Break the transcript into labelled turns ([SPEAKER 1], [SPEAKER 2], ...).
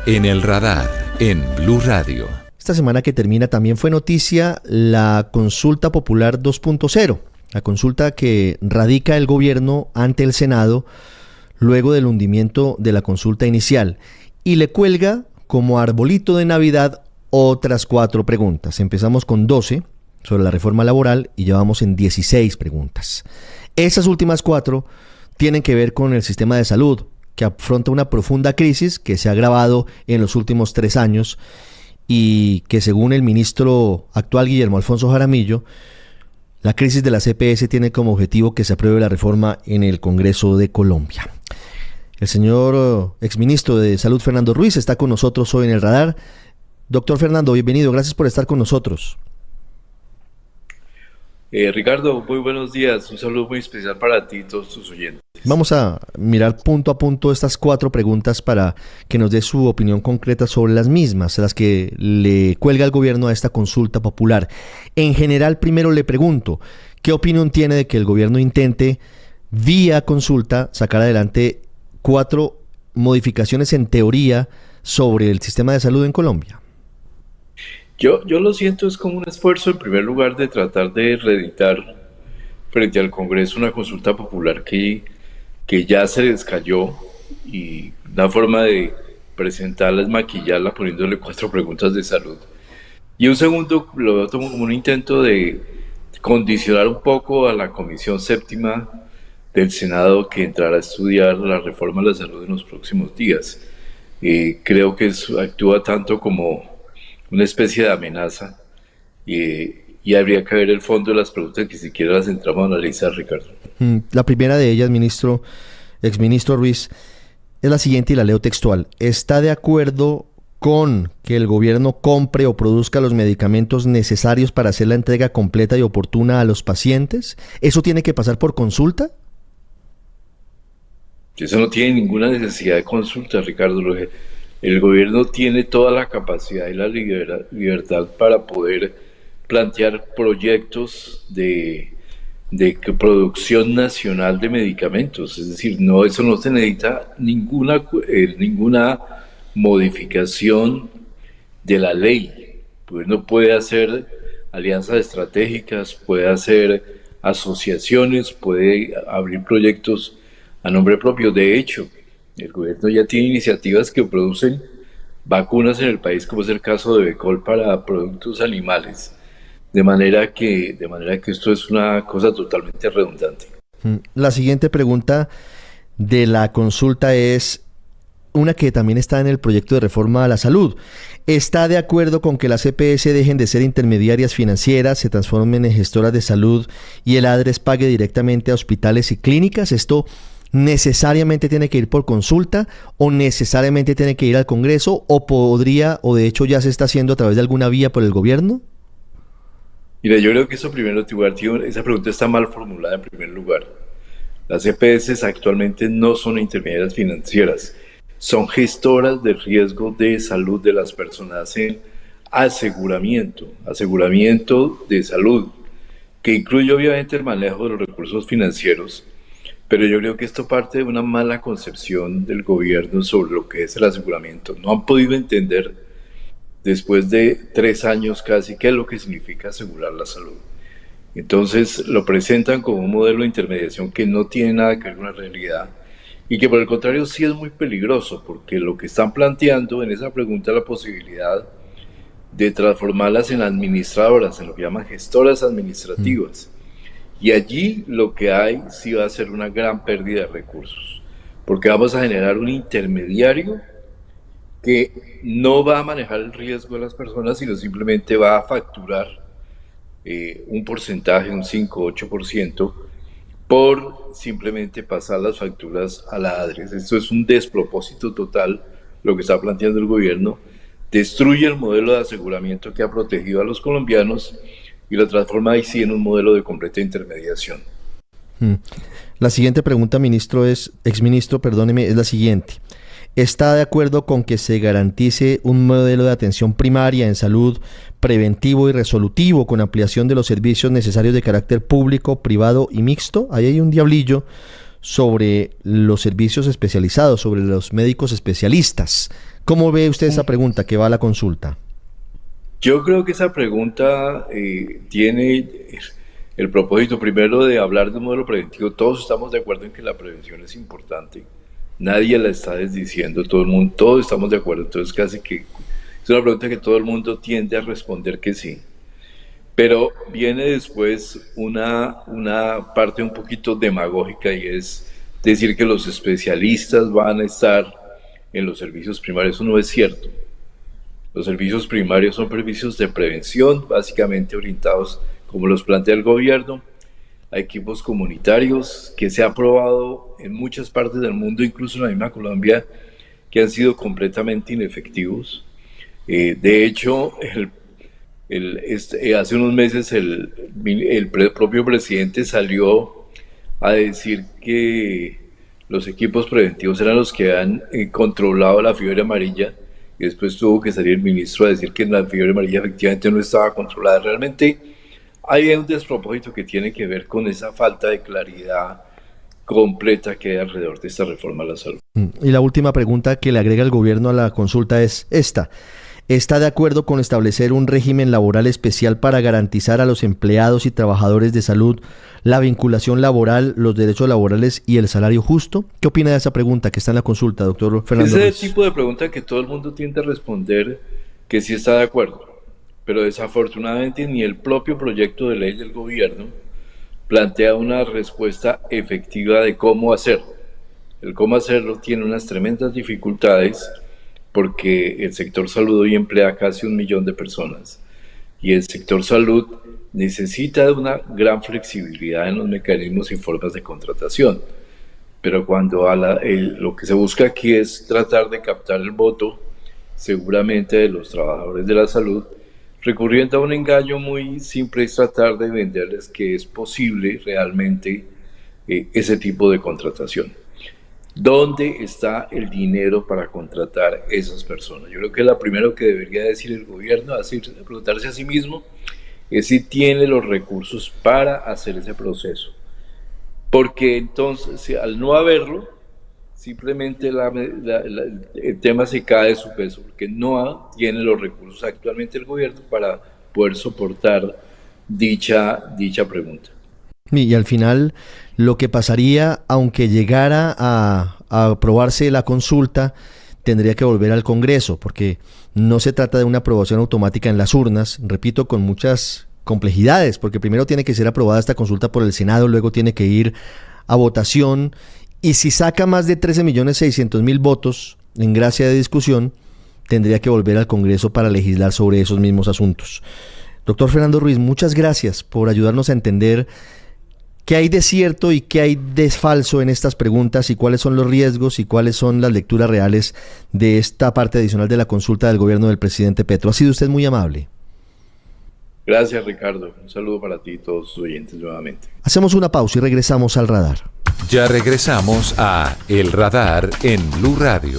[SPEAKER 1] En el radar, en Blue Radio.
[SPEAKER 2] Esta semana que termina también fue noticia la consulta popular 2.0, la consulta que radica el gobierno ante el Senado luego del hundimiento de la consulta inicial y le cuelga como arbolito de Navidad otras 4 preguntas. Empezamos con 12 sobre la reforma laboral y llevamos en 16 preguntas. Esas últimas 4 tienen que ver con el sistema de salud, que afronta una profunda crisis que se ha agravado en los últimos 3 años y que, según el ministro actual Guillermo Alfonso Jaramillo, la crisis de la EPS tiene como objetivo que se apruebe la reforma en el Congreso de Colombia. El señor exministro de Salud, Fernando Ruiz, está con nosotros hoy en el radar. Doctor Fernando, bienvenido, gracias por estar con nosotros.
[SPEAKER 3] Ricardo, muy buenos días, un saludo muy especial para ti y todos tus oyentes.
[SPEAKER 2] Vamos a mirar punto a punto estas 4 preguntas para que nos dé su opinión concreta sobre las mismas, las que le cuelga el gobierno a esta consulta popular. En general, primero le pregunto, ¿qué opinión tiene de que el gobierno intente, vía consulta, sacar adelante 4 modificaciones en teoría sobre el sistema de salud en Colombia?
[SPEAKER 3] Yo lo siento, es como un esfuerzo en primer lugar de tratar de reeditar frente al Congreso una consulta popular que ya se les cayó, y una forma de presentarla es maquillarla poniéndole 4 preguntas de salud. Y un segundo lo tomo como un intento de condicionar un poco a la Comisión Séptima del Senado que entrará a estudiar la reforma de la salud en los próximos días. Creo que eso actúa tanto como una especie de amenaza, y habría que ver el fondo de las preguntas que siquiera las entramos a analizar, Ricardo.
[SPEAKER 2] La primera de ellas, exministro Ruiz, es la siguiente y la leo textual. ¿Está de acuerdo con que el gobierno compre o produzca los medicamentos necesarios para hacer la entrega completa y oportuna a los pacientes? ¿Eso tiene que pasar por consulta?
[SPEAKER 3] Eso no tiene ninguna necesidad de consulta, Ricardo. El gobierno tiene toda la capacidad y la libertad para poder plantear proyectos de producción nacional de medicamentos. Es decir, eso no se necesita ninguna modificación de la ley. Pues no puede hacer alianzas estratégicas, puede hacer asociaciones, puede abrir proyectos a nombre propio. De hecho, el gobierno ya tiene iniciativas que producen vacunas en el país, como es el caso de Becol para productos animales, de manera que esto es una cosa totalmente redundante.
[SPEAKER 2] La siguiente pregunta de la consulta es una que también está en el proyecto de reforma a la salud. ¿Está de acuerdo con que las EPS dejen de ser intermediarias financieras, se transformen en gestoras de salud y el ADRES pague directamente a hospitales y clínicas? ¿Esto necesariamente tiene que ir por consulta o necesariamente tiene que ir al Congreso, o podría, o de hecho ya se está haciendo a través de alguna vía por el gobierno?
[SPEAKER 3] Mira, yo creo que eso primero, esa pregunta está mal formulada en primer lugar. Las EPS actualmente no son intermediarias financieras, son gestoras de riesgo de salud de las personas en aseguramiento de salud, que incluye obviamente el manejo de los recursos financieros. Pero yo creo que esto parte de una mala concepción del gobierno sobre lo que es el aseguramiento. No han podido entender, después de 3 años casi, qué es lo que significa asegurar la salud. Entonces lo presentan como un modelo de intermediación que no tiene nada que ver con la realidad, y que por el contrario sí es muy peligroso, porque lo que están planteando en esa pregunta es la posibilidad de transformarlas en administradoras, en lo que llaman gestoras administrativas. Y allí lo que hay sí va a ser una gran pérdida de recursos, porque vamos a generar un intermediario que no va a manejar el riesgo de las personas, sino simplemente va a facturar un porcentaje, un 5-8%, por simplemente pasar las facturas a la ADRES. Esto es un despropósito total, lo que está planteando el gobierno. Destruye el modelo de aseguramiento que ha protegido a los colombianos y lo transforma ahí sí en un modelo de completa intermediación.
[SPEAKER 2] La siguiente pregunta, exministro, es la siguiente. ¿Está de acuerdo con que se garantice un modelo de atención primaria en salud preventivo y resolutivo con ampliación de los servicios necesarios de carácter público, privado y mixto? Ahí hay un diablillo sobre los servicios especializados, sobre los médicos especialistas. ¿Cómo ve usted esa pregunta que va a la consulta?
[SPEAKER 3] Yo creo que esa pregunta tiene el propósito primero de hablar de un modelo preventivo. Todos estamos de acuerdo en que la prevención es importante. Nadie la está desdiciendo, todo el mundo, todos estamos de acuerdo. Entonces casi que es una pregunta que todo el mundo tiende a responder que sí. Pero viene después una parte un poquito demagógica, y es decir que los especialistas van a estar en los servicios primarios. Eso no es cierto. Los servicios primarios son servicios de prevención, básicamente orientados, como los plantea el gobierno, a equipos comunitarios que se ha probado en muchas partes del mundo, incluso en la misma Colombia, que han sido completamente inefectivos. De hecho, hace unos meses el propio presidente salió a decir que los equipos preventivos eran los que han controlado la fiebre amarilla, y después tuvo que salir el ministro a decir que la fiebre amarilla efectivamente no estaba controlada. Realmente hay un despropósito que tiene que ver con esa falta de claridad completa que hay alrededor de esta reforma a la salud.
[SPEAKER 2] Y la última pregunta que le agrega el gobierno a la consulta es esta. ¿Está de acuerdo con establecer un régimen laboral especial para garantizar a los empleados y trabajadores de salud la vinculación laboral, los derechos laborales y el salario justo? ¿Qué opina de esa pregunta que está en la consulta, doctor Fernando Ruiz?
[SPEAKER 3] Ese es el tipo de pregunta que todo el mundo tiende a responder que sí está de acuerdo, pero desafortunadamente ni el propio proyecto de ley del gobierno plantea una respuesta efectiva de cómo hacerlo. El cómo hacerlo tiene unas tremendas dificultades, porque el sector salud hoy emplea casi 1 millón de personas, y el sector salud necesita de una gran flexibilidad en los mecanismos y formas de contratación. Pero cuando lo que se busca aquí es tratar de captar el voto, seguramente de los trabajadores de la salud, recurriendo a un engaño muy simple, es tratar de venderles que es posible realmente ese tipo de contratación. ¿Dónde está el dinero para contratar esas personas? Yo creo que lo primero que debería decir el gobierno, preguntarse a sí mismo, es si tiene los recursos para hacer ese proceso. Porque entonces, al no haberlo, simplemente el tema se cae de su peso, porque no tiene los recursos actualmente el gobierno para poder soportar dicha pregunta.
[SPEAKER 2] Y al final, lo que pasaría, aunque llegara a aprobarse la consulta, tendría que volver al Congreso, porque no se trata de una aprobación automática en las urnas, repito, con muchas complejidades, porque primero tiene que ser aprobada esta consulta por el Senado, luego tiene que ir a votación, y si saca más de 13.600.000 votos en gracia de discusión, tendría que volver al Congreso para legislar sobre esos mismos asuntos. Doctor Fernando Ruiz, muchas gracias por ayudarnos a entender qué hay de cierto y qué hay de falso en estas preguntas, y cuáles son los riesgos y cuáles son las lecturas reales de esta parte adicional de la consulta del gobierno del presidente Petro. Ha sido usted muy amable.
[SPEAKER 3] Gracias, Ricardo. Un saludo para ti y todos tus oyentes nuevamente.
[SPEAKER 2] Hacemos una pausa y regresamos al radar.
[SPEAKER 1] Ya regresamos a El Radar en Blue Radio.